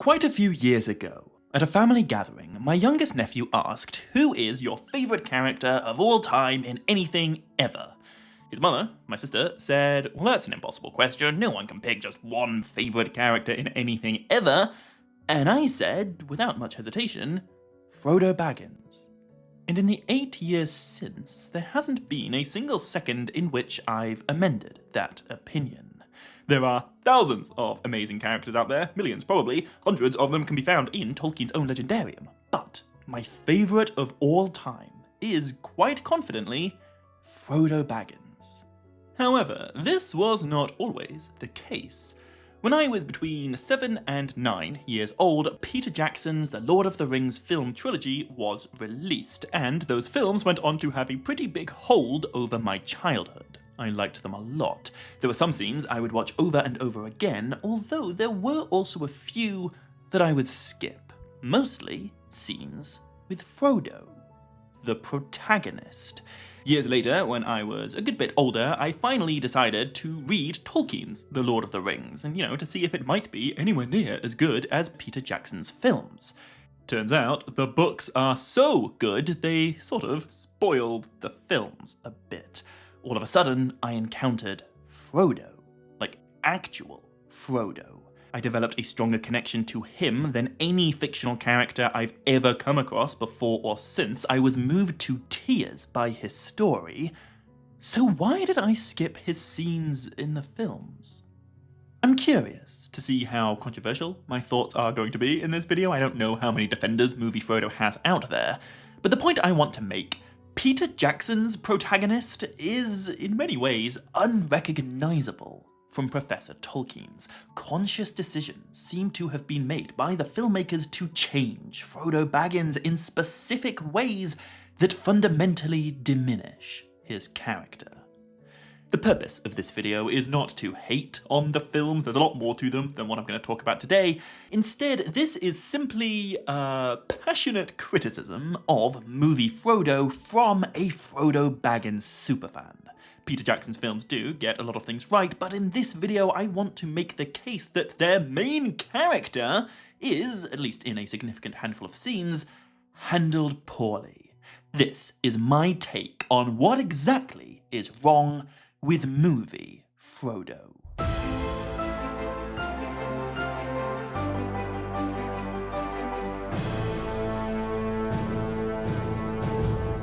Quite a few years ago, at a family gathering, my youngest nephew asked, "Who is your favourite character of all time in anything ever?" His mother, my sister, said, "Well, that's an impossible question. No one can pick just one favourite character in anything ever." And I said, without much hesitation, Frodo Baggins. And in the 8 years since, there hasn't been a single second in which I've amended that opinion. There are thousands of amazing characters out there, millions probably, hundreds of them can be found in Tolkien's own legendarium. But my favourite of all time is, quite confidently, Frodo Baggins. However, this was not always the case. When I was between 7 and 9 years old, Peter Jackson's The Lord of the Rings film trilogy was released, and those films went on to have a pretty big hold over my childhood. I liked them a lot. There were some scenes I would watch over and over again, although there were also a few that I would skip. Mostly scenes with Frodo, the protagonist. Years later, when I was a good bit older, I finally decided to read Tolkien's The Lord of the Rings, and to see if it might be anywhere near as good as Peter Jackson's films. Turns out, the books are so good, they sort of spoiled the films a bit. All of a sudden, I encountered Frodo. Like, actual Frodo. I developed a stronger connection to him than any fictional character I've ever come across before or since. I was moved to tears by his story. So why did I skip his scenes in the films? I'm curious to see how controversial my thoughts are going to be in this video. I don't know how many defenders Movie-Frodo has out there, but the point I want to make: Peter Jackson's protagonist is, in many ways, unrecognizable from Professor Tolkien's. Conscious decisions seem to have been made by the filmmakers to change Frodo Baggins in specific ways that fundamentally diminish his character. The purpose of this video is not to hate on the films, there's a lot more to them than what I'm going to talk about today. Instead, this is simply a passionate criticism of Movie-Frodo from a Frodo Baggins superfan. Peter Jackson's films do get a lot of things right, but in this video I want to make the case that their main character is, at least in a significant handful of scenes, handled poorly. This is my take on what exactly is wrong with Movie-Frodo.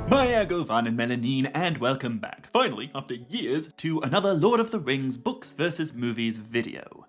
Maya, Govan and Melanine, and welcome back, finally, after years, to another Lord of the Rings books versus movies video.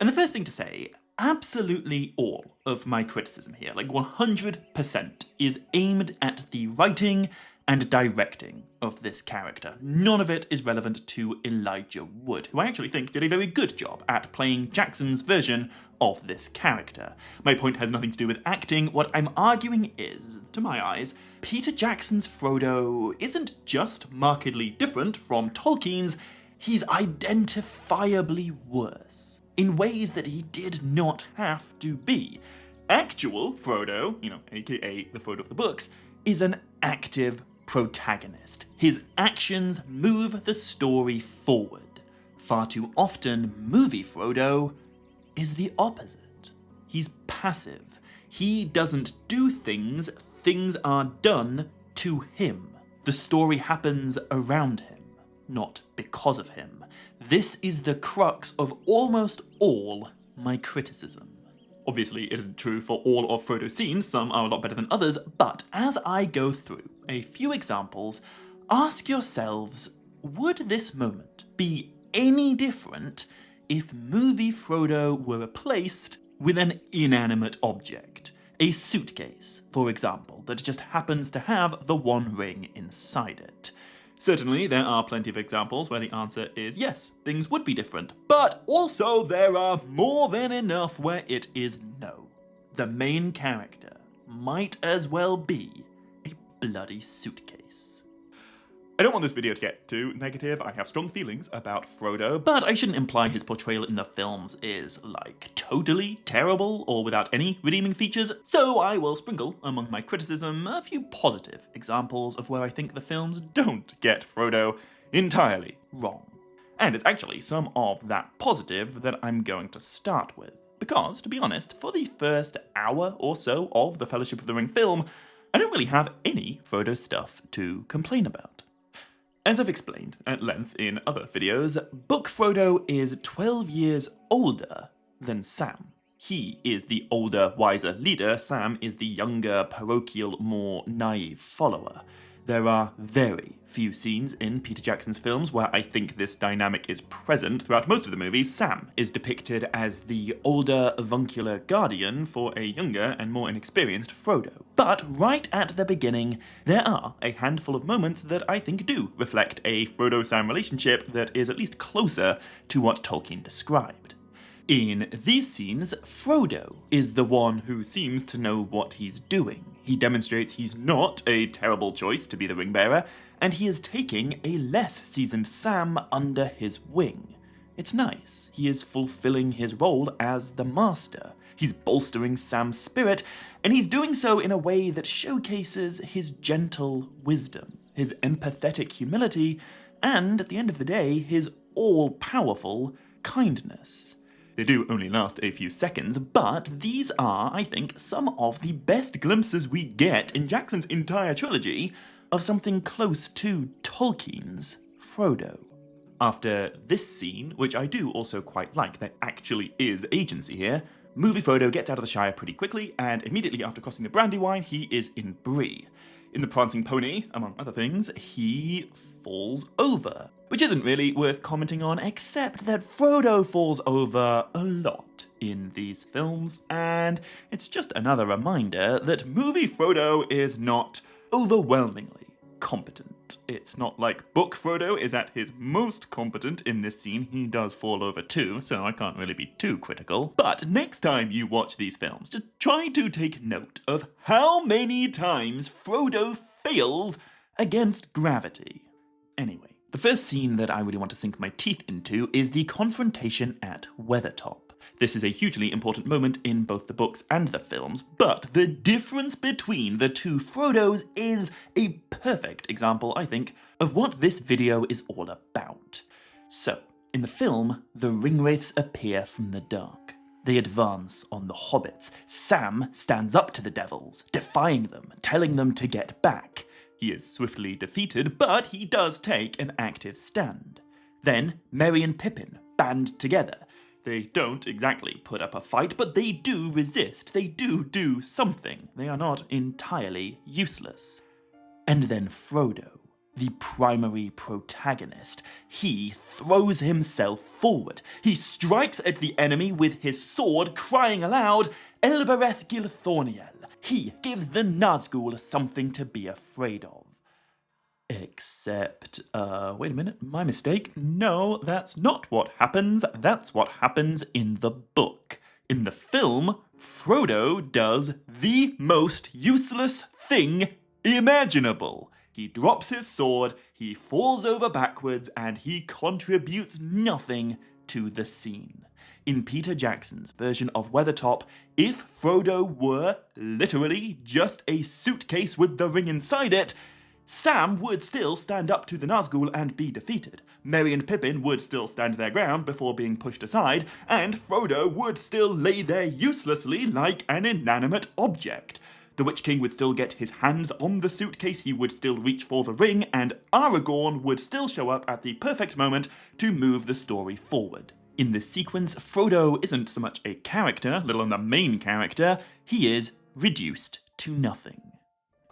And the first thing to say, absolutely all of my criticism here, like 100%, is aimed at the writing and directing of this character. None of it is relevant to Elijah Wood, who I actually think did a very good job at playing Jackson's version of this character. My point has nothing to do with acting. What I'm arguing is, to my eyes, Peter Jackson's Frodo isn't just markedly different from Tolkien's, he's identifiably worse, in ways that he did not have to be. Actual Frodo, aka the Frodo of the books, is an active protagonist. His actions move the story forward. Far too often, Movie-Frodo is the opposite. He's passive. He doesn't do things, things are done to him. The story happens around him, not because of him. This is the crux of almost all my criticism. Obviously, it isn't true for all of Frodo's scenes, some are a lot better than others, but as I go through a few examples, ask yourselves, would this moment be any different if Movie-Frodo were replaced with an inanimate object? A suitcase, for example, that just happens to have the one ring inside it. Certainly, there are plenty of examples where the answer is yes, things would be different, but also there are more than enough where it is no. The main character might as well be a bloody suitcase. I don't want this video to get too negative. I have strong feelings about Frodo, but I shouldn't imply his portrayal in the films is, like, totally terrible or without any redeeming features, so I will sprinkle among my criticism a few positive examples of where I think the films don't get Frodo entirely wrong. And it's actually some of that positive that I'm going to start with. Because, to be honest, for the first hour or so of the Fellowship of the Ring film, I don't really have any Frodo stuff to complain about. As I've explained at length in other videos, Book Frodo is 12 years older than Sam. He is the older, wiser leader. Sam is the younger, parochial, more naive follower. There are very few scenes in Peter Jackson's films where I think this dynamic is present. Throughout most of the movies, Sam is depicted as the older, avuncular guardian for a younger and more inexperienced Frodo. But right at the beginning, there are a handful of moments that I think do reflect a Frodo-Sam relationship that is at least closer to what Tolkien described. In these scenes, Frodo is the one who seems to know what he's doing. He demonstrates he's not a terrible choice to be the ring-bearer, and he is taking a less seasoned Sam under his wing. It's nice. He is fulfilling his role as the master. He's bolstering Sam's spirit, and he's doing so in a way that showcases his gentle wisdom, his empathetic humility, and, at the end of the day, his all-powerful kindness. They do only last a few seconds, but these are, I think, some of the best glimpses we get in Jackson's entire trilogy of something close to Tolkien's Frodo. After this scene, which I do also quite like, there actually is agency here, Movie-Frodo gets out of the Shire pretty quickly, and immediately after crossing the Brandywine, he is in Bree. In the Prancing Pony, among other things, he falls over, which isn't really worth commenting on, except that Frodo falls over a lot in these films, and it's just another reminder that Movie-Frodo is not overwhelmingly competent. It's not like Book Frodo is at his most competent in this scene. He does fall over too, so I can't really be too critical. But next time you watch these films, just try to take note of how many times Frodo fails against gravity. Anyway, the first scene that I really want to sink my teeth into is the confrontation at Weathertop. This is a hugely important moment in both the books and the films, but the difference between the two Frodos is a perfect example, I think, of what this video is all about. So, in the film, the Ringwraiths appear from the dark. They advance on the hobbits. Sam stands up to the devils, defying them, telling them to get back. He is swiftly defeated, but he does take an active stand. Then, Merry and Pippin band together. They don't exactly put up a fight, but they do resist. They do something. They are not entirely useless. And then Frodo, the primary protagonist, he throws himself forward. He strikes at the enemy with his sword, crying aloud, Elbereth Gilthorniel. He gives the Nazgul something to be afraid of. Except, wait a minute, my mistake. No, that's not what happens. That's what happens in the book. In the film, Frodo does the most useless thing imaginable. He drops his sword, he falls over backwards, and he contributes nothing to the scene. In Peter Jackson's version of Weathertop, if Frodo were literally just a suitcase with the ring inside it, Sam would still stand up to the Nazgul and be defeated. Merry and Pippin would still stand their ground before being pushed aside, and Frodo would still lay there uselessly like an inanimate object. The Witch King would still get his hands on the suitcase, he would still reach for the ring, and Aragorn would still show up at the perfect moment to move the story forward. In this sequence, Frodo isn't so much a character, let alone the main character, he is reduced to nothing.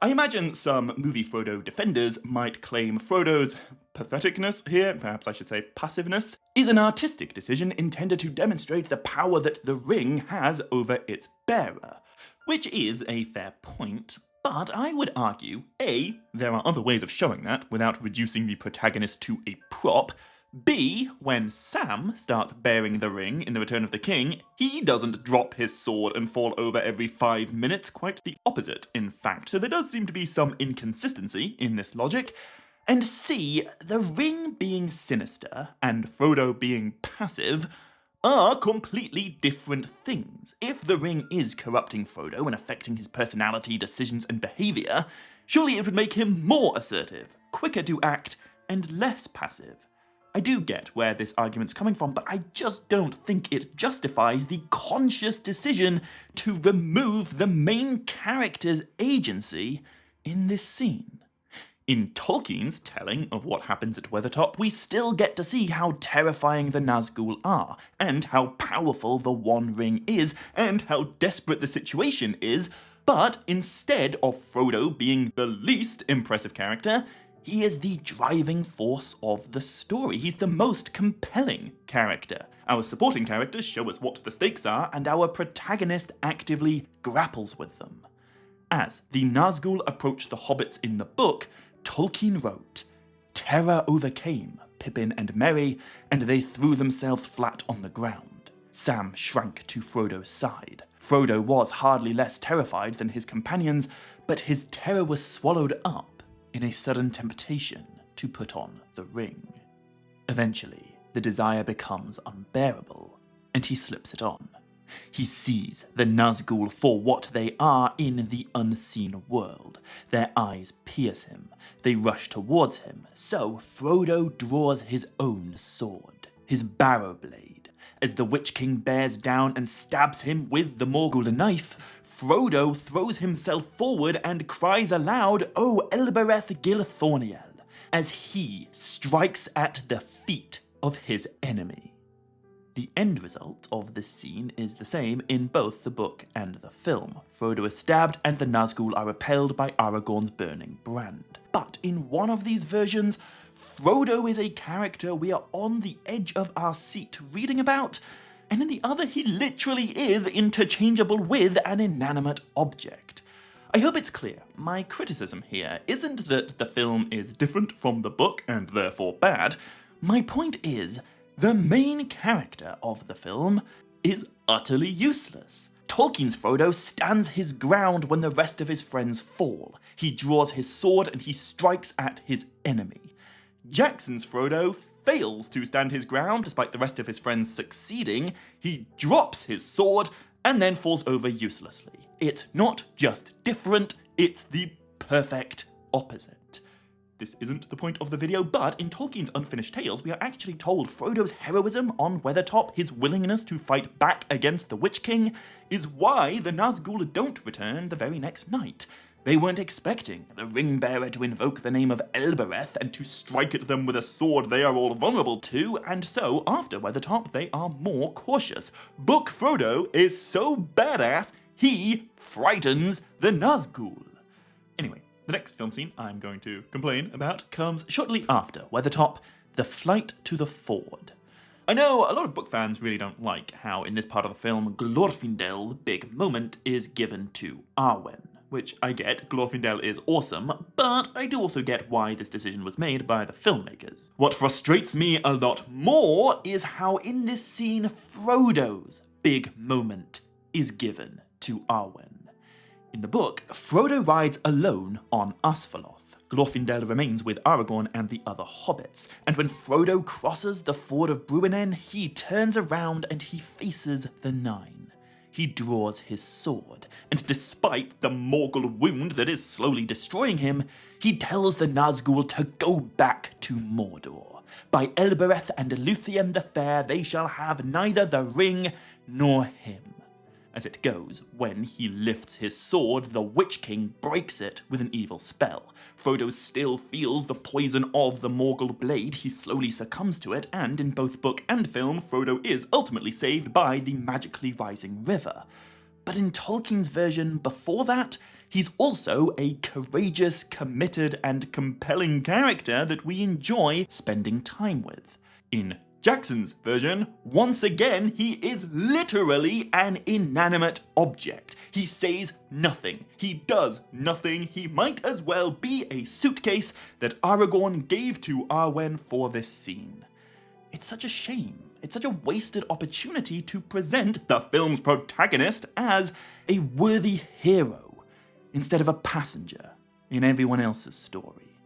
I imagine some Movie-Frodo defenders might claim Frodo's patheticness here, perhaps I should say passiveness, is an artistic decision intended to demonstrate the power that the ring has over its bearer. Which is a fair point, but I would argue, A, there are other ways of showing that without reducing the protagonist to a prop. B, when Sam starts bearing the ring in The Return of the King, he doesn't drop his sword and fall over every 5 minutes, quite the opposite, in fact. So there does seem to be some inconsistency in this logic. And C, the ring being sinister and Frodo being passive are completely different things. If the ring is corrupting Frodo and affecting his personality, decisions, and behaviour, surely it would make him more assertive, quicker to act, and less passive. I do get where this argument's coming from, but I just don't think it justifies the conscious decision to remove the main character's agency in this scene. In Tolkien's telling of what happens at Weathertop, we still get to see how terrifying the Nazgul are, and how powerful the One Ring is, and how desperate the situation is, but instead of Frodo being the least impressive character, he is the driving force of the story. He's the most compelling character. Our supporting characters show us what the stakes are, and our protagonist actively grapples with them. As the Nazgul approach the hobbits in the book, Tolkien wrote, "Terror overcame Pippin and Merry, and they threw themselves flat on the ground. Sam shrank to Frodo's side. Frodo was hardly less terrified than his companions, but his terror was swallowed up in a sudden temptation to put on the ring. Eventually, the desire becomes unbearable, and he slips it on. He sees the Nazgul for what they are in the unseen world. Their eyes pierce him. They rush towards him, so Frodo draws his own sword, his barrow blade. As the Witch King bears down and stabs him with the Morgul knife, Frodo throws himself forward and cries aloud, "O Elbereth Gilthorniel," as he strikes at the feet of his enemy. The end result of this scene is the same in both the book and the film. Frodo is stabbed and the Nazgul are repelled by Aragorn's burning brand. But in one of these versions, Frodo is a character we are on the edge of our seat reading about, and in the other he literally is interchangeable with an inanimate object. I hope it's clear, my criticism here isn't that the film is different from the book and therefore bad. My point is, the main character of the film is utterly useless. Tolkien's Frodo stands his ground when the rest of his friends fall. He draws his sword and he strikes at his enemy. Jackson's Frodo fails to stand his ground despite the rest of his friends succeeding. He drops his sword and then falls over uselessly. It's not just different, it's the perfect opposite. This isn't the point of the video, but in Tolkien's Unfinished Tales, we are actually told Frodo's heroism on Weathertop, his willingness to fight back against the Witch King, is why the Nazgul don't return the very next night. They weren't expecting the ring-bearer to invoke the name of Elbereth and to strike at them with a sword they are all vulnerable to, and so, after Weathertop, they are more cautious. Book Frodo is so badass, he frightens the Nazgul. Anyway, the next film scene I'm going to complain about comes shortly after Weathertop, the flight to the ford. I know a lot of book fans really don't like how in this part of the film Glorfindel's big moment is given to Arwen, which I get, Glorfindel is awesome, but I do also get why this decision was made by the filmmakers. What frustrates me a lot more is how in this scene Frodo's big moment is given to Arwen. In the book, Frodo rides alone on Asfaloth. Glorfindel remains with Aragorn and the other hobbits, and when Frodo crosses the ford of Bruinen, he turns around and he faces the Nine. He draws his sword, and despite the Morgul wound that is slowly destroying him, he tells the Nazgul to go back to Mordor. By Elbereth and Luthien the Fair, they shall have neither the ring nor him. As it goes, when he lifts his sword, the Witch King breaks it with an evil spell. Frodo still feels the poison of the Morgul blade, he slowly succumbs to it, and in both book and film, Frodo is ultimately saved by the magically rising river. But in Tolkien's version before that, he's also a courageous, committed, and compelling character that we enjoy spending time with. In Jackson's version, once again, he is literally an inanimate object. He says nothing. He does nothing. He might as well be a suitcase that Aragorn gave to Arwen for this scene. It's such a shame. It's such a wasted opportunity to present the film's protagonist as a worthy hero instead of a passenger in everyone else's story.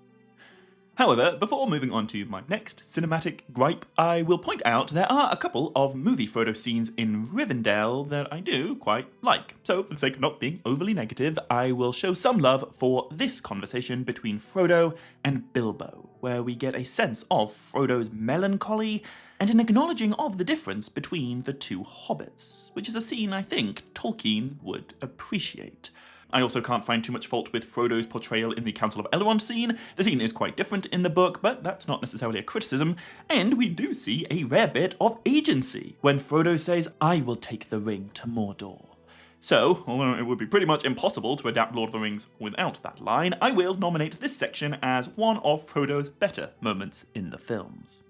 However, before moving on to my next cinematic gripe, I will point out there are a couple of Movie-Frodo scenes in Rivendell that I do quite like. So, for the sake of not being overly negative, I will show some love for this conversation between Frodo and Bilbo, where we get a sense of Frodo's melancholy and an acknowledging of the difference between the two hobbits, which is a scene I think Tolkien would appreciate. I also can't find too much fault with Frodo's portrayal in the Council of Elrond scene. The scene is quite different in the book, but that's not necessarily a criticism, and we do see a rare bit of agency when Frodo says, "I will take the ring to Mordor." So, although it would be pretty much impossible to adapt Lord of the Rings without that line, I will nominate this section as one of Frodo's better moments in the films.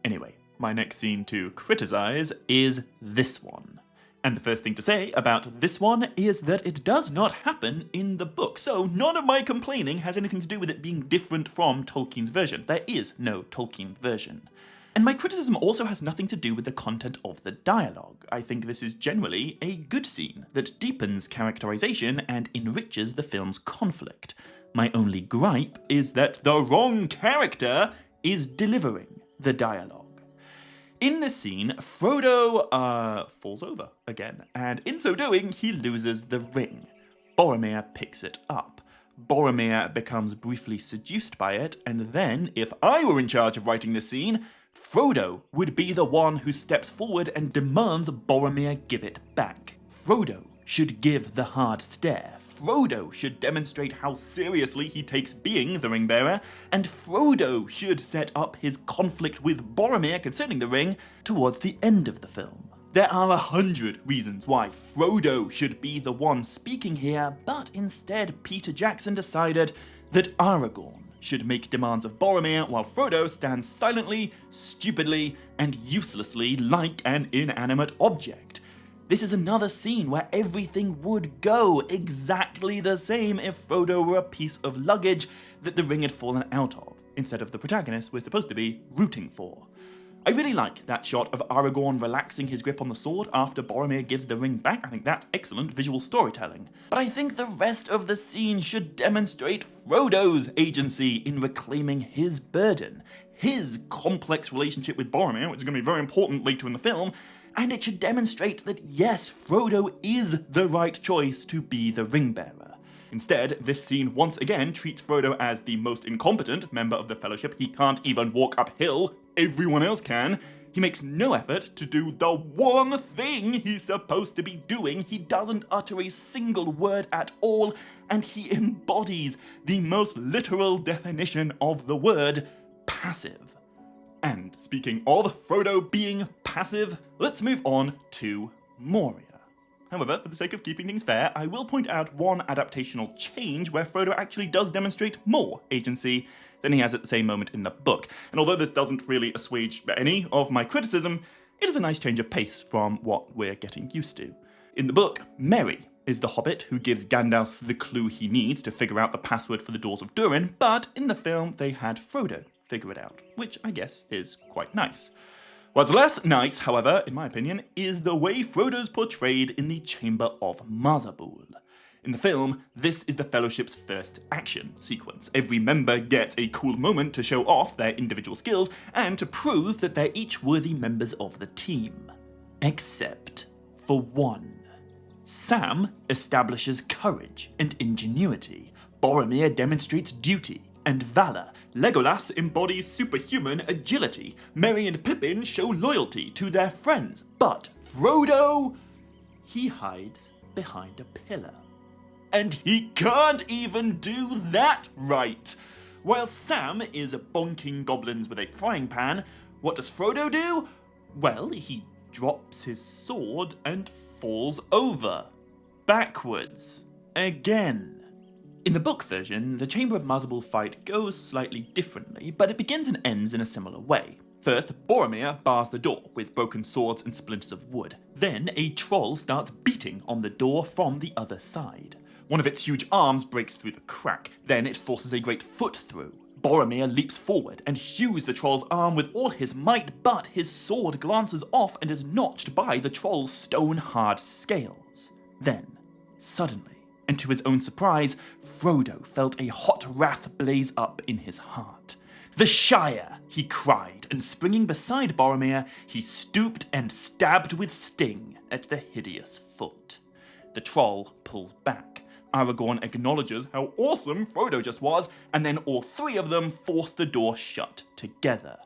Anyway, my next scene to criticize is this one. And the first thing to say about this one is that it does not happen in the book, so none of my complaining has anything to do with it being different from Tolkien's version. There is no Tolkien version. And my criticism also has nothing to do with the content of the dialogue. I think this is generally a good scene that deepens characterization and enriches the film's conflict. My only gripe is that the wrong character is delivering the dialogue. In this scene, Frodo falls over again, and in so doing, he loses the ring. Boromir picks it up. Boromir becomes briefly seduced by it, and then, if I were in charge of writing this scene, Frodo would be the one who steps forward and demands Boromir give it back. Frodo should give the hard stare. Frodo should demonstrate how seriously he takes being the ring bearer, and Frodo should set up his conflict with Boromir concerning the ring towards the end of the film. There are 100 reasons why Frodo should be the one speaking here, but instead Peter Jackson decided that Aragorn should make demands of Boromir while Frodo stands silently, stupidly, and uselessly like an inanimate object. This is another scene where everything would go exactly the same if Frodo were a piece of luggage that the ring had fallen out of, instead of the protagonist we're supposed to be rooting for. I really like that shot of Aragorn relaxing his grip on the sword after Boromir gives the ring back. I think that's excellent visual storytelling. But I think the rest of the scene should demonstrate Frodo's agency in reclaiming his burden, his complex relationship with Boromir, which is going to be very important later in the film, and it should demonstrate that yes, Frodo is the right choice to be the ring bearer. Instead, this scene once again treats Frodo as the most incompetent member of the Fellowship. He can't even walk uphill. Everyone else can. He makes no effort to do the one thing he's supposed to be doing. He doesn't utter a single word at all, and he embodies the most literal definition of the word passive. And speaking of Frodo being passive, let's move on to Moria. However, for the sake of keeping things fair, I will point out one adaptational change where Frodo actually does demonstrate more agency than he has at the same moment in the book. And although this doesn't really assuage any of my criticism, it is a nice change of pace from what we're getting used to. In the book, Merry is the hobbit who gives Gandalf the clue he needs to figure out the password for the doors of Durin, but in the film they had Frodo figure it out, which I guess is quite nice. What's less nice, however, in my opinion, is the way Frodo's portrayed in the Chamber of Mazabul. In the film, this is the Fellowship's first action sequence. Every member gets a cool moment to show off their individual skills and to prove that they're each worthy members of the team. Except for one. Sam establishes courage and ingenuity. Boromir demonstrates duty and valor. Legolas embodies superhuman agility. Merry and Pippin show loyalty to their friends. But Frodo, he hides behind a pillar. And he can't even do that right. While Sam is bonking goblins with a frying pan, what does Frodo do? Well, he drops his sword and falls over. Backwards. Again. In the book version, the Chamber of Mazabul fight goes slightly differently, but it begins and ends in a similar way. First, Boromir bars the door with broken swords and splinters of wood. Then, a troll starts beating on the door from the other side. One of its huge arms breaks through the crack. Then it forces a great foot through. Boromir leaps forward and hews the troll's arm with all his might, but his sword glances off and is notched by the troll's stone-hard scales. Then, suddenly, and to his own surprise, Frodo felt a hot wrath blaze up in his heart. "The Shire!" he cried, and springing beside Boromir, he stooped and stabbed with sting at the hideous foot. The troll pulls back. Aragorn acknowledges how awesome Frodo just was, and then all three of them force the door shut together.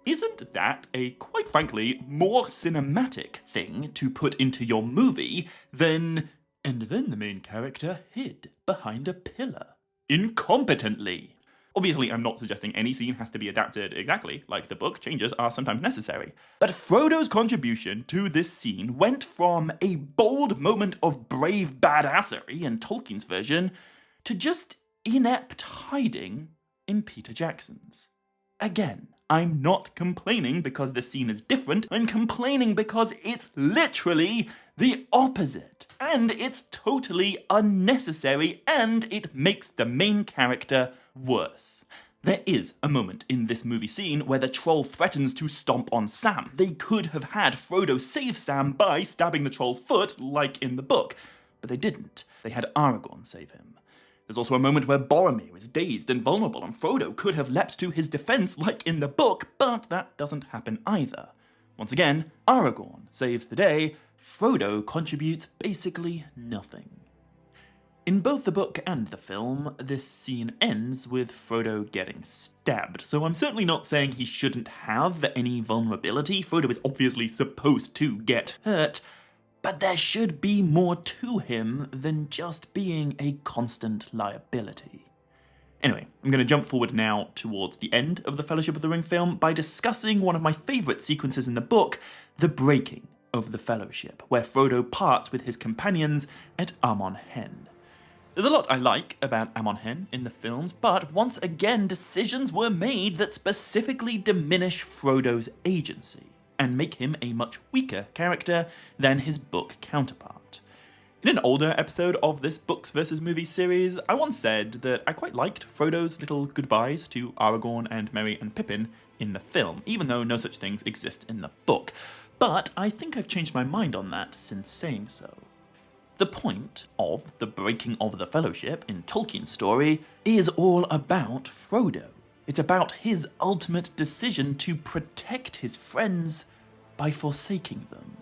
Isn't that a, quite frankly, more cinematic thing to put into your movie than, "And then the main character hid behind a pillar, incompetently"? Obviously, I'm not suggesting any scene has to be adapted exactly like the book. Changes are sometimes necessary. But Frodo's contribution to this scene went from a bold moment of brave badassery in Tolkien's version to just inept hiding in Peter Jackson's. Again, I'm not complaining because the scene is different. I'm complaining because it's literally the opposite. And it's totally unnecessary, and it makes the main character worse. There is a moment in this movie scene where the troll threatens to stomp on Sam. They could have had Frodo save Sam by stabbing the troll's foot, like in the book, but they didn't. They had Aragorn save him. There's also a moment where Boromir is dazed and vulnerable, and Frodo could have leapt to his defense like in the book, but that doesn't happen either. Once again, Aragorn saves the day. Frodo contributes basically nothing. In both the book and the film, this scene ends with Frodo getting stabbed, so I'm certainly not saying he shouldn't have any vulnerability. Frodo is obviously supposed to get hurt, but there should be more to him than just being a constant liability. Anyway, I'm going to jump forward now towards the end of the Fellowship of the Ring film by discussing one of my favourite sequences in the book, the breaking of the Fellowship, where Frodo parts with his companions at Amon Hen. There's a lot I like about Amon Hen in the films, but once again decisions were made that specifically diminish Frodo's agency and make him a much weaker character than his book counterpart. In an older episode of this books versus movies series, I once said that I quite liked Frodo's little goodbyes to Aragorn and Merry and Pippin in the film, even though no such things exist in the book. But I think I've changed my mind on that since saying so. The point of the breaking of the Fellowship in Tolkien's story is all about Frodo. It's about his ultimate decision to protect his friends by forsaking them.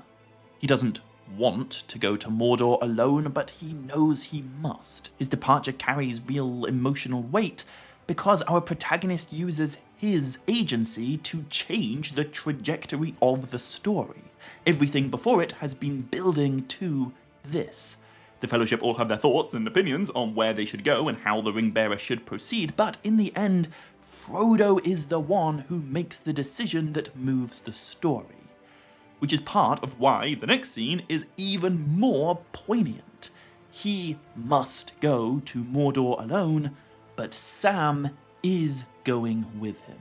He doesn't want to go to Mordor alone, but he knows he must. His departure carries real emotional weight because our protagonist uses his agency to change the trajectory of the story. Everything before it has been building to this. The Fellowship all have their thoughts and opinions on where they should go and how the Ring-Bearer should proceed, but in the end, Frodo is the one who makes the decision that moves the story. Which is part of why the next scene is even more poignant. He must go to Mordor alone, but Sam is going with him.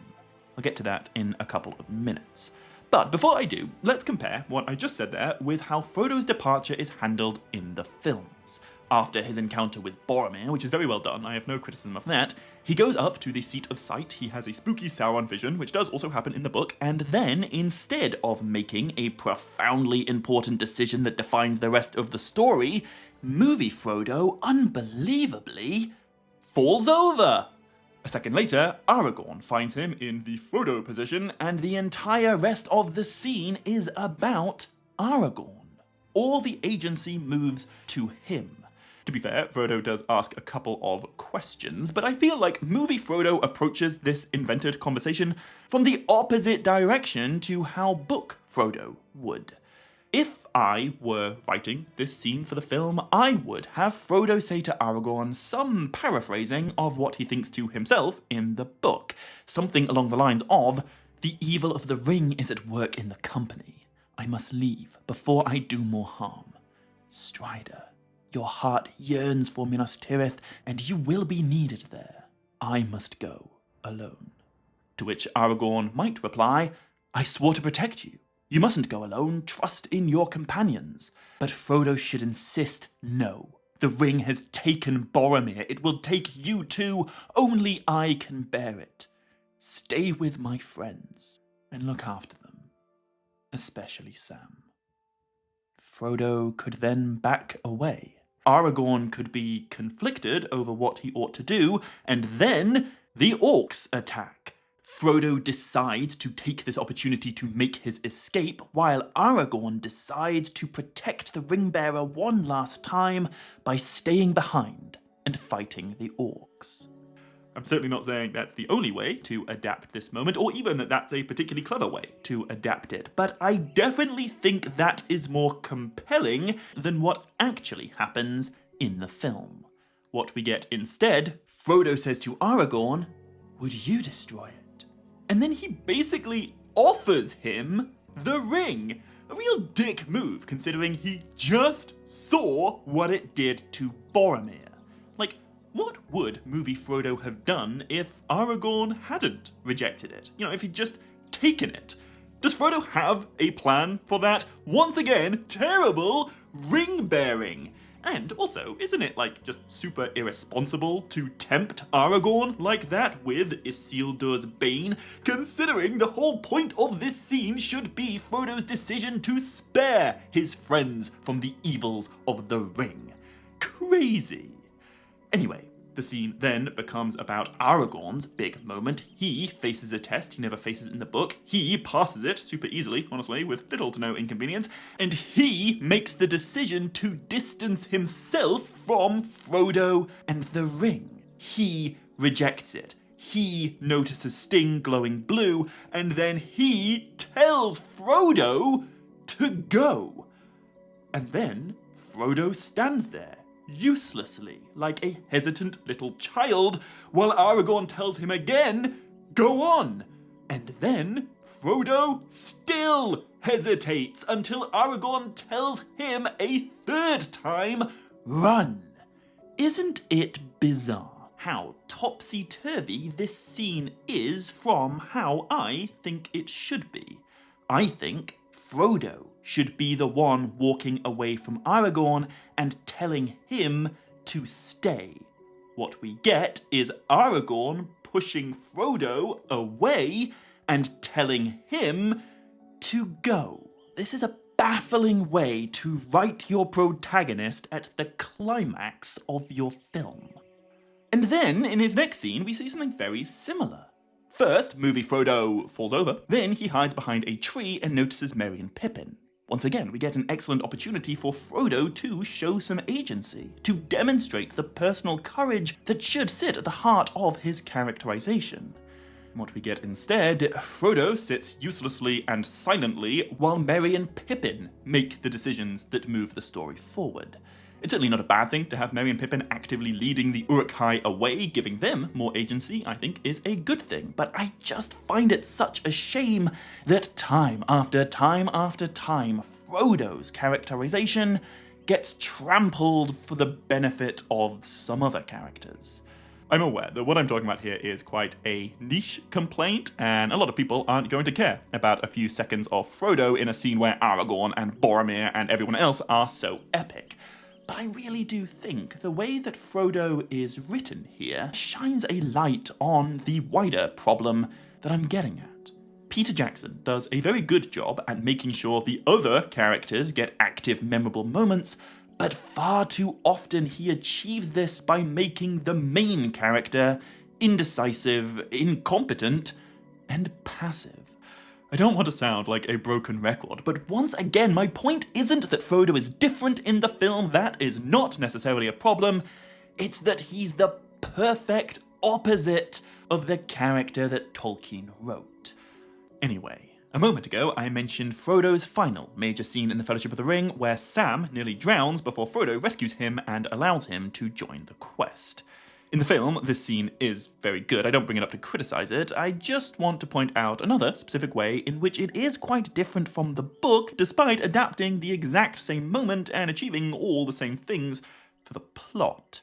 I'll get to that in a couple of minutes. But before I do, let's compare what I just said there with how Frodo's departure is handled in the films. After his encounter with Boromir, which is very well done, I have no criticism of that, he goes up to the Seat of Sight, he has a spooky Sauron vision, which does also happen in the book, and then, instead of making a profoundly important decision that defines the rest of the story, Movie-Frodo, unbelievably, falls over. A second later, Aragorn finds him in the Frodo position, and the entire rest of the scene is about Aragorn. All the agency moves to him. To be fair, Frodo does ask a couple of questions, but I feel like Movie-Frodo approaches this invented conversation from the opposite direction to how book Frodo would. If I were writing this scene for the film, I would have Frodo say to Aragorn some paraphrasing of what he thinks to himself in the book. Something along the lines of, "The evil of the ring is at work in the company. I must leave before I do more harm. Strider, your heart yearns for Minas Tirith, and you will be needed there. I must go alone." To which Aragorn might reply, "I swore to protect you. You mustn't go alone, trust in your companions." But Frodo should insist, "No, the ring has taken Boromir. It will take you too. Only I can bear it. Stay with my friends and look after them, especially Sam." Frodo could then back away. Aragorn could be conflicted over what he ought to do, and then The orcs attack. Frodo decides to take this opportunity to make his escape, while Aragorn decides to protect the ring-bearer one last time by staying behind and fighting the orcs. I'm certainly not saying that's the only way to adapt this moment, or even that that's a particularly clever way to adapt it, but I definitely think that is more compelling than what actually happens in the film. What we get instead, Frodo says to Aragorn, "Would you destroy it?" And then he basically offers him the ring. A real dick move, considering he just saw what it did to Boromir. Like, what would Movie-Frodo have done if Aragorn hadn't rejected it? You know, if he'd just taken it. Does Frodo have a plan for that? Once again, terrible ring-bearing. And also, isn't it, like, just super irresponsible to tempt Aragorn like that with Isildur's Bane, considering the whole point of this scene should be Frodo's decision to spare his friends from the evils of the ring? Crazy. Anyway, the scene then becomes about Aragorn's big moment. He faces a test he never faces in the book. He passes it super easily, honestly, with little to no inconvenience, and he makes the decision to distance himself from Frodo and the ring. He rejects it. He notices Sting glowing blue, and then he tells Frodo to go. And then Frodo stands there, uselessly, like a hesitant little child, while Aragorn tells him again, "Go on!" And then Frodo still hesitates until Aragorn tells him a third time, "Run!" Isn't it bizarre how topsy-turvy this scene is from how I think it should be? I think Frodo should be the one walking away from Aragorn and telling him to stay. What we get is Aragorn pushing Frodo away and telling him to go. This is a baffling way to write your protagonist at the climax of your film. And then, in his next scene, we see something very similar. First, Movie-Frodo falls over, then he hides behind a tree and notices Merry and Pippin. Once again, we get an excellent opportunity for Frodo to show some agency, to demonstrate the personal courage that should sit at the heart of his characterization. What we get instead, Frodo sits uselessly and silently while Merry and Pippin make the decisions that move the story forward. It's certainly not a bad thing to have Merry and Pippin actively leading the Uruk-hai away. Giving them more agency, I think, is a good thing, but I just find it such a shame that time after time after time, Frodo's characterization gets trampled for the benefit of some other characters. I'm aware that what I'm talking about here is quite a niche complaint, and a lot of people aren't going to care about a few seconds of Frodo in a scene where Aragorn and Boromir and everyone else are so epic. But I really do think the way that Frodo is written here shines a light on the wider problem that I'm getting at. Peter Jackson does a very good job at making sure the other characters get active, memorable moments, but far too often he achieves this by making the main character indecisive, incompetent, and passive. I don't want to sound like a broken record, but once again, my point isn't that Frodo is different in the film. That is not necessarily a problem. It's that he's the perfect opposite of the character that Tolkien wrote. Anyway, a moment ago, I mentioned Frodo's final major scene in The Fellowship of the Ring, where Sam nearly drowns before Frodo rescues him and allows him to join the quest. In the film, this scene is very good. I don't bring it up to criticize it. I just want to point out another specific way in which it is quite different from the book, despite adapting the exact same moment and achieving all the same things for the plot.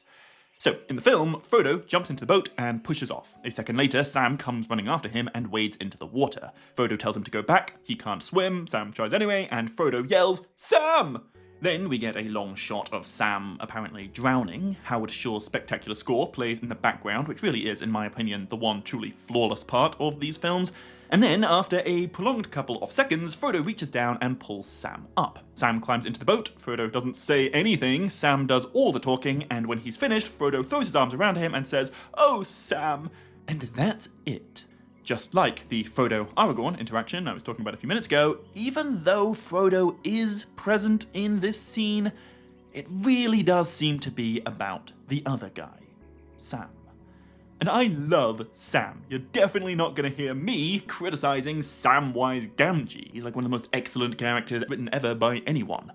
So, in the film, Frodo jumps into the boat and pushes off. A second later, Sam comes running after him and wades into the water. Frodo tells him to go back. He can't swim. Sam tries anyway, and Frodo yells, "Sam!" Then we get a long shot of Sam apparently drowning. Howard Shore's spectacular score plays in the background, which really is, in my opinion, the one truly flawless part of these films. And then, after a prolonged couple of seconds, Frodo reaches down and pulls Sam up. Sam climbs into the boat. Frodo doesn't say anything. Sam does all the talking, and when he's finished, Frodo throws his arms around him and says, "Oh, Sam." And that's it. Just like the Frodo-Aragorn interaction I was talking about a few minutes ago, even though Frodo is present in this scene, it really does seem to be about the other guy, Sam. And I love Sam. You're definitely not going to hear me criticizing Samwise Gamgee. He's like one of the most excellent characters written ever by anyone.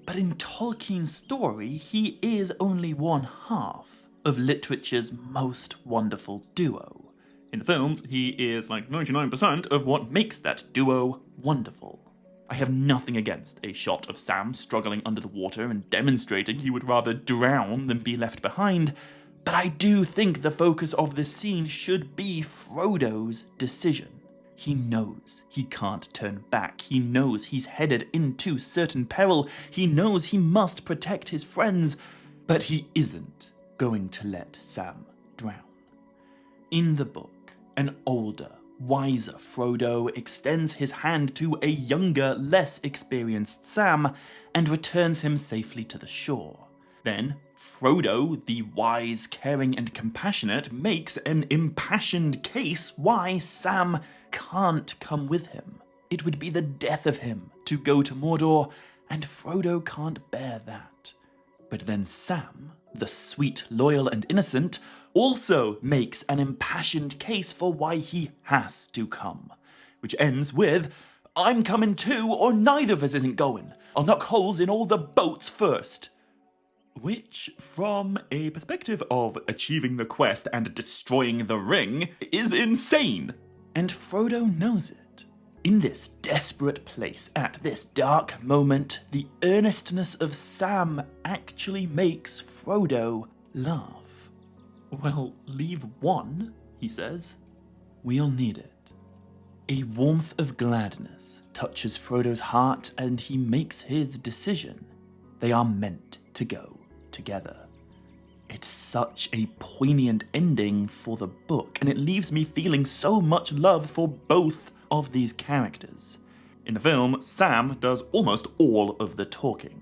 But in Tolkien's story, he is only one half of literature's most wonderful duo. In the films, he is like 99% of what makes that duo wonderful. I have nothing against a shot of Sam struggling under the water and demonstrating he would rather drown than be left behind, but I do think the focus of this scene should be Frodo's decision. He knows he can't turn back. He knows he's headed into certain peril. He knows he must protect his friends, but he isn't going to let Sam drown. In the book, an older, wiser Frodo extends his hand to a younger, less experienced Sam and returns him safely to the shore. Then, Frodo, the wise, caring, and compassionate, makes an impassioned case why Sam can't come with him. It would be the death of him to go to Mordor, and Frodo can't bear that. But then Sam, the sweet, loyal, and innocent, also makes an impassioned case for why he has to come, which ends with, "I'm coming too, or neither of us isn't going. I'll knock holes in all the boats first." Which, from a perspective of achieving the quest and destroying the ring, is insane. And Frodo knows it. In this desperate place, at this dark moment, the earnestness of Sam actually makes Frodo laugh. "Well, leave one," he says. "We'll need it." A warmth of gladness touches Frodo's heart and he makes his decision. They are meant to go together. It's such a poignant ending for the book, and it leaves me feeling so much love for both of these characters. In the film, Sam does almost all of the talking.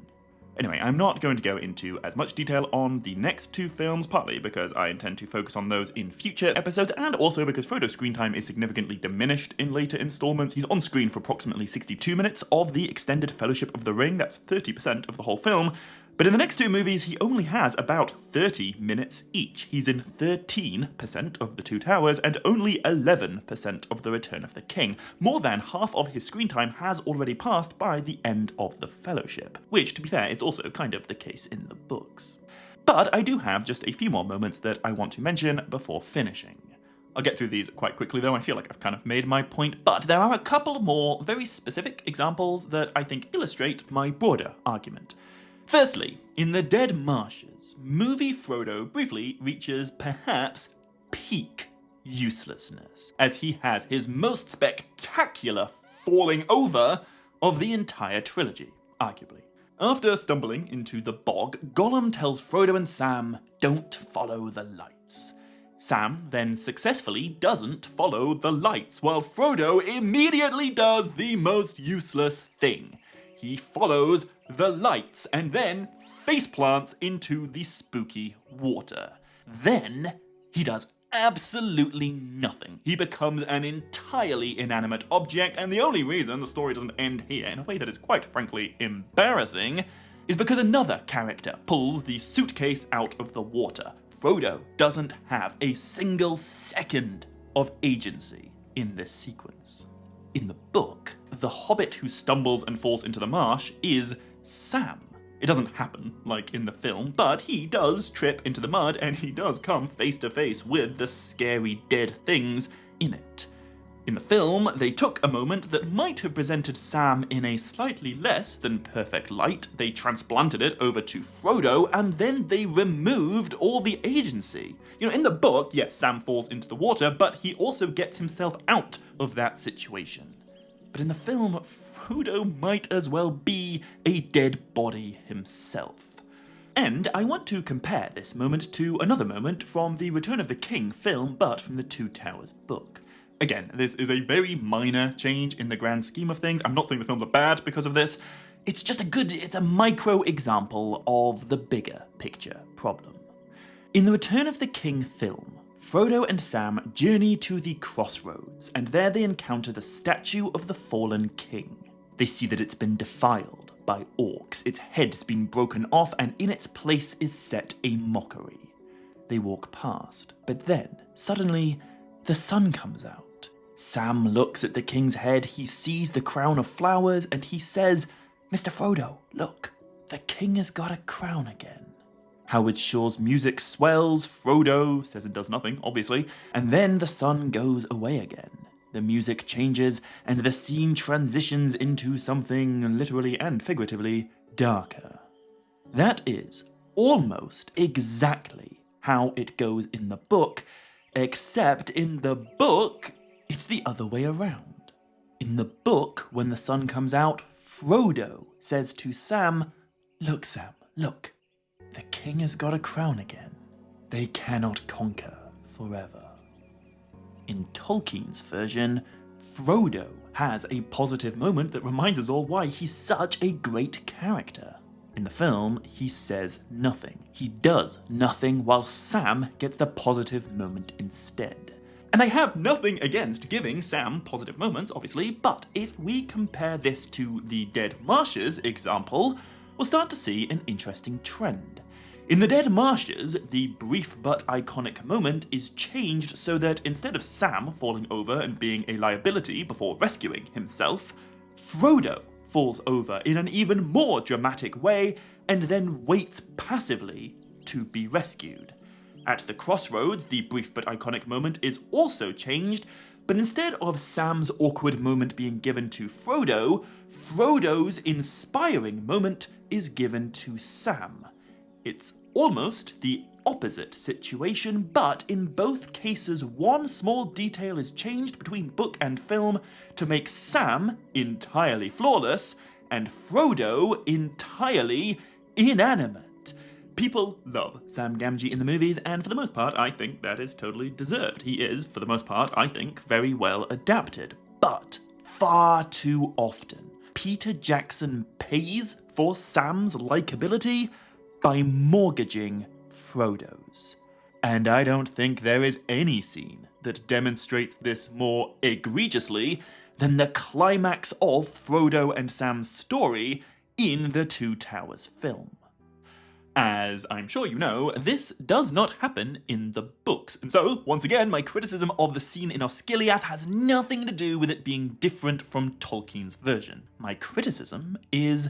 Anyway, I'm not going to go into as much detail on the next two films, partly because I intend to focus on those in future episodes, and also because Frodo's screen time is significantly diminished in later installments. He's on screen for approximately 62 minutes of the extended Fellowship of the Ring, that's 30% of the whole film, but in the next two movies he only has about 30 minutes each. He's in 13% of The Two Towers and only 11% of The Return of the King. More than half of his screen time has already passed by the end of the Fellowship, which, to be fair, is also kind of the case in the books. But I do have just a few more moments that I want to mention before finishing. I'll get through these quite quickly though, I feel like I've kind of made my point, but there are a couple more very specific examples that I think illustrate my broader argument. Firstly, in the Dead Marshes, Movie-Frodo briefly reaches perhaps peak uselessness, as he has his most spectacular falling over of the entire trilogy, arguably. After stumbling into the bog, Gollum tells Frodo and Sam, "Don't follow the lights." Sam then successfully doesn't follow the lights, while Frodo immediately does the most useless thing. He follows the lights and then faceplants into the spooky water. Then he does absolutely nothing. He becomes an entirely inanimate object, and the only reason the story doesn't end here in a way that is quite frankly embarrassing is because another character pulls the suitcase out of the water. Frodo doesn't have a single second of agency in this sequence. In the book, the hobbit who stumbles and falls into the marsh is Sam. It doesn't happen like in the film, but he does trip into the mud and he does come face to face with the scary dead things in it. In the film, they took a moment that might have presented Sam in a slightly less than perfect light, they transplanted it over to Frodo, and then they removed all the agency. You know, in the book, yes, Sam falls into the water, but he also gets himself out of that situation. But in the film, Frodo might as well be a dead body himself. And I want to compare this moment to another moment from the Return of the King film, but from the Two Towers book. Again, this is a very minor change in the grand scheme of things. I'm not saying the films are bad because of this. It's just it's a micro example of the bigger picture problem. In the Return of the King film, Frodo and Sam journey to the crossroads, and there they encounter the statue of the fallen king. They see that it's been defiled by orcs, its head's been broken off, and in its place is set a mockery. They walk past, but then, suddenly, the sun comes out. Sam looks at the king's head, he sees the crown of flowers, and he says, "Mr. Frodo, look, the king has got a crown again." Howard Shore's music swells, Frodo says it does nothing, obviously, and then the sun goes away again. The music changes, and the scene transitions into something, literally and figuratively, darker. That is almost exactly how it goes in the book, except in the book, it's the other way around. In the book, when the sun comes out, Frodo says to Sam, "Look, Sam, look. The king has got a crown again. They cannot conquer forever." In Tolkien's version, Frodo has a positive moment that reminds us all why he's such a great character. In the film, he says nothing. He does nothing while Sam gets the positive moment instead. And I have nothing against giving Sam positive moments, obviously, but if we compare this to the Dead Marshes example, we'll start to see an interesting trend. In the Dead Marshes, the brief but iconic moment is changed so that instead of Sam falling over and being a liability before rescuing himself, Frodo falls over in an even more dramatic way and then waits passively to be rescued. At the crossroads, the brief but iconic moment is also changed, but instead of Sam's awkward moment being given to Frodo, Frodo's inspiring moment is given to Sam. It's almost the opposite situation, but in both cases one small detail is changed between book and film to make Sam entirely flawless and Frodo entirely inanimate. People love Sam Gamgee in the movies, and for the most part I think that is totally deserved. He is, for the most part, I think, very well adapted. But far too often, Peter Jackson pays for Sam's likability by mortgaging Frodo's. And I don't think there is any scene that demonstrates this more egregiously than the climax of Frodo and Sam's story in the Two Towers film. As I'm sure you know, this does not happen in the books, and so, once again, my criticism of the scene in Osgiliath has nothing to do with it being different from Tolkien's version. My criticism is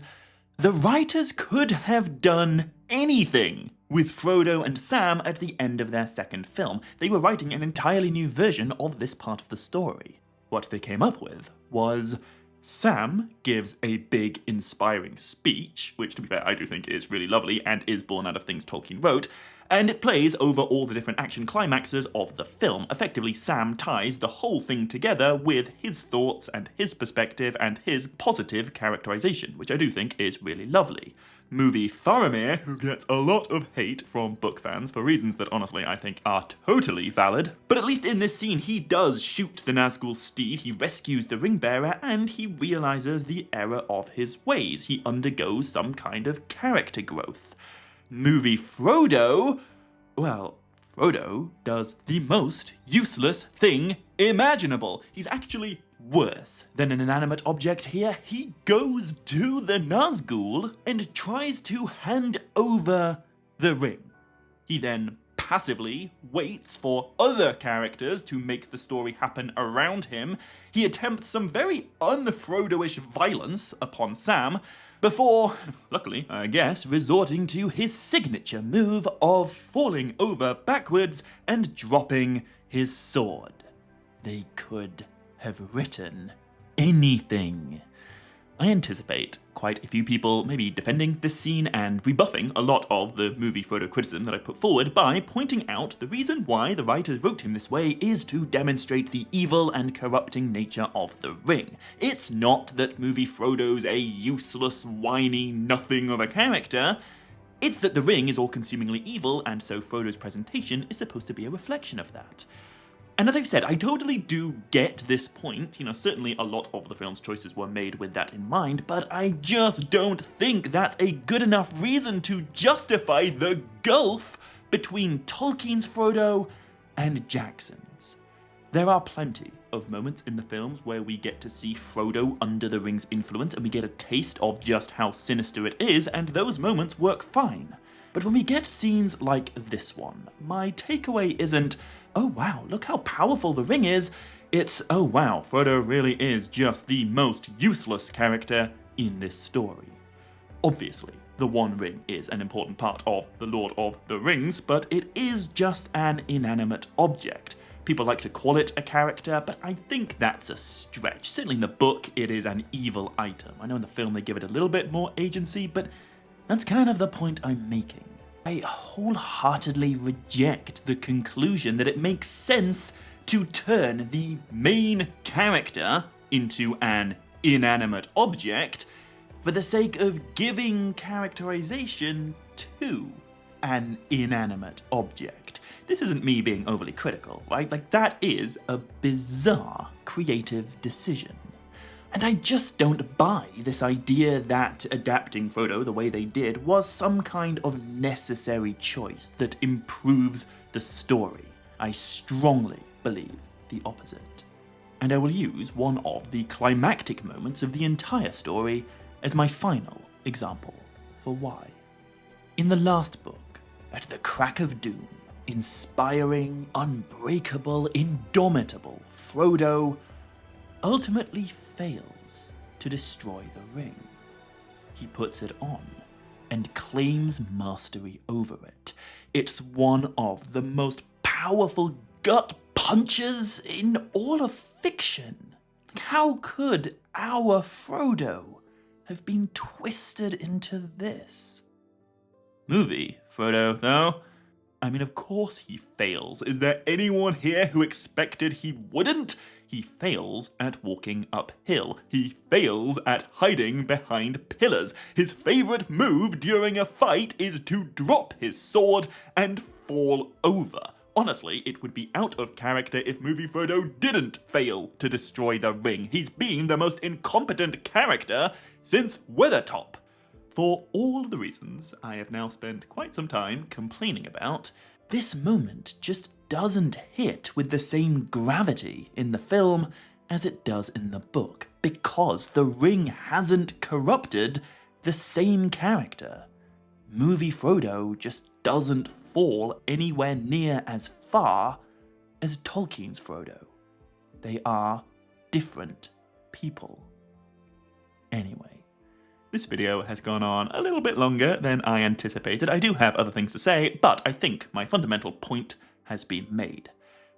the writers could have done anything with Frodo and Sam at the end of their second film. They were writing an entirely new version of this part of the story. What they came up with was Sam gives a big, inspiring speech, which, to be fair, I do think is really lovely and is born out of things Tolkien wrote, and it plays over all the different action climaxes of the film. Effectively, Sam ties the whole thing together with his thoughts and his perspective and his positive characterization, which I do think is really lovely. Movie-Faramir, who gets a lot of hate from book fans for reasons that honestly I think are totally valid, but at least in this scene he does shoot the Nazgul's steed, he rescues the ring-bearer, and he realizes the error of his ways. He undergoes some kind of character growth. Movie-Frodo, well, Frodo does the most useless thing imaginable. He's actually worse than an inanimate object here. He goes to the Nazgul and tries to hand over the ring. He then passively waits for other characters to make the story happen around him. He attempts some very un-Frodo-ish violence upon Sam, before, luckily, I guess, resorting to his signature move of falling over backwards and dropping his sword. They could have written anything. I anticipate quite a few people maybe defending this scene and rebuffing a lot of the Movie-Frodo criticism that I put forward by pointing out the reason why the writers wrote him this way is to demonstrate the evil and corrupting nature of the ring. It's not that Movie-Frodo's a useless, whiny nothing of a character. It's that the ring is all-consumingly evil, and so Frodo's presentation is supposed to be a reflection of that. And as I've said, I totally do get this point. You know, certainly a lot of the film's choices were made with that in mind, but I just don't think that's a good enough reason to justify the gulf between Tolkien's Frodo and Jackson's. There are plenty of moments in the films where we get to see Frodo under the ring's influence and we get a taste of just how sinister it is, and those moments work fine. But when we get scenes like this one, my takeaway isn't, oh wow, look how powerful the ring is, it's, oh wow, Frodo really is just the most useless character in this story. Obviously, the One Ring is an important part of The Lord of the Rings, but it is just an inanimate object. People like to call it a character, but I think that's a stretch. Certainly in the book, it is an evil item. I know in the film they give it a little bit more agency, but that's kind of the point I'm making. I wholeheartedly reject the conclusion that it makes sense to turn the main character into an inanimate object for the sake of giving characterization to an inanimate object. This isn't me being overly critical, right? Like, that is a bizarre creative decision. And I just don't buy this idea that adapting Frodo the way they did was some kind of necessary choice that improves the story. I strongly believe the opposite. And I will use one of the climactic moments of the entire story as my final example for why. In the last book, at the crack of doom, inspiring, unbreakable, indomitable Frodo ultimately fails to destroy the ring. He puts it on and claims mastery over it. It's one of the most powerful gut punches in all of fiction. How could our Frodo have been twisted into this? Movie-Frodo, though? I mean, of course he fails. Is there anyone here who expected he wouldn't? He fails at walking uphill. He fails at hiding behind pillars. His favorite move during a fight is to drop his sword and fall over. Honestly, it would be out of character if Movie-Frodo didn't fail to destroy the ring. He's been the most incompetent character since Weathertop. For all the reasons I have now spent quite some time complaining about, this moment just doesn't hit with the same gravity in the film as it does in the book, because the ring hasn't corrupted the same character. Movie-Frodo just doesn't fall anywhere near as far as Tolkien's Frodo. They are different people. Anyway. This video has gone on a little bit longer than I anticipated. I do have other things to say, but I think my fundamental point has been made.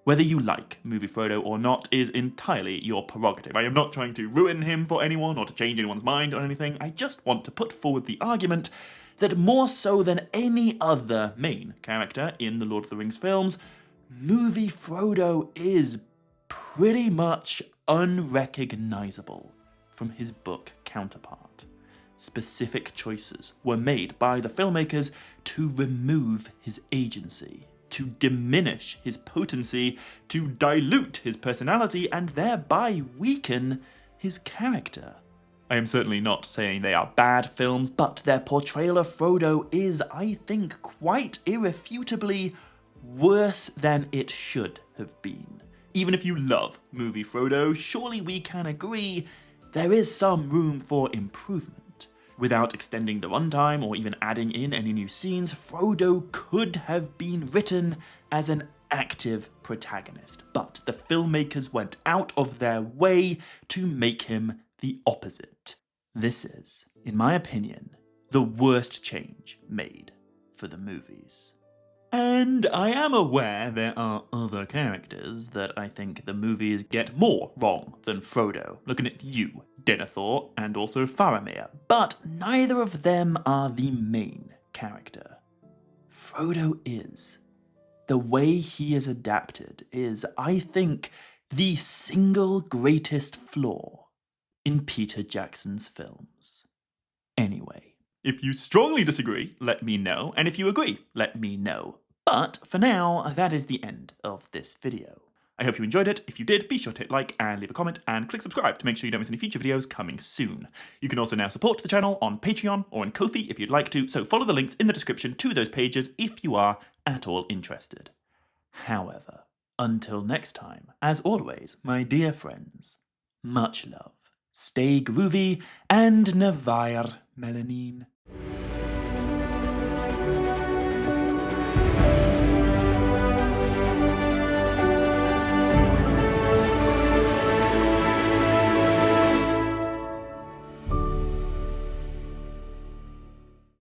Whether you like Movie-Frodo or not is entirely your prerogative. I am not trying to ruin him for anyone or to change anyone's mind or anything. I just want to put forward the argument that more so than any other main character in the Lord of the Rings films, Movie-Frodo is pretty much unrecognizable from his book counterpart. Specific choices were made by the filmmakers to remove his agency, to diminish his potency, to dilute his personality, and thereby weaken his character. I am certainly not saying they are bad films, but their portrayal of Frodo is, I think, quite irrefutably worse than it should have been. Even if you love Movie-Frodo, surely we can agree there is some room for improvement. Without extending the runtime or even adding in any new scenes, Frodo could have been written as an active protagonist, but the filmmakers went out of their way to make him the opposite. This is, in my opinion, the worst change made for the movies. And I am aware there are other characters that I think the movies get more wrong than Frodo. Looking at you, Denethor, and also Faramir. But neither of them are the main character. Frodo is. The way he is adapted is, I think, the single greatest flaw in Peter Jackson's films. Anyway, if you strongly disagree, let me know, and if you agree, let me know. But for now, that is the end of this video. I hope you enjoyed it. If you did, be sure to hit like and leave a comment and click subscribe to make sure you don't miss any future videos coming soon. You can also now support the channel on Patreon or on Ko-fi if you'd like to, so follow the links in the description to those pages if you are at all interested. However, until next time, as always, my dear friends, much love, stay groovy, and Navair Melanin.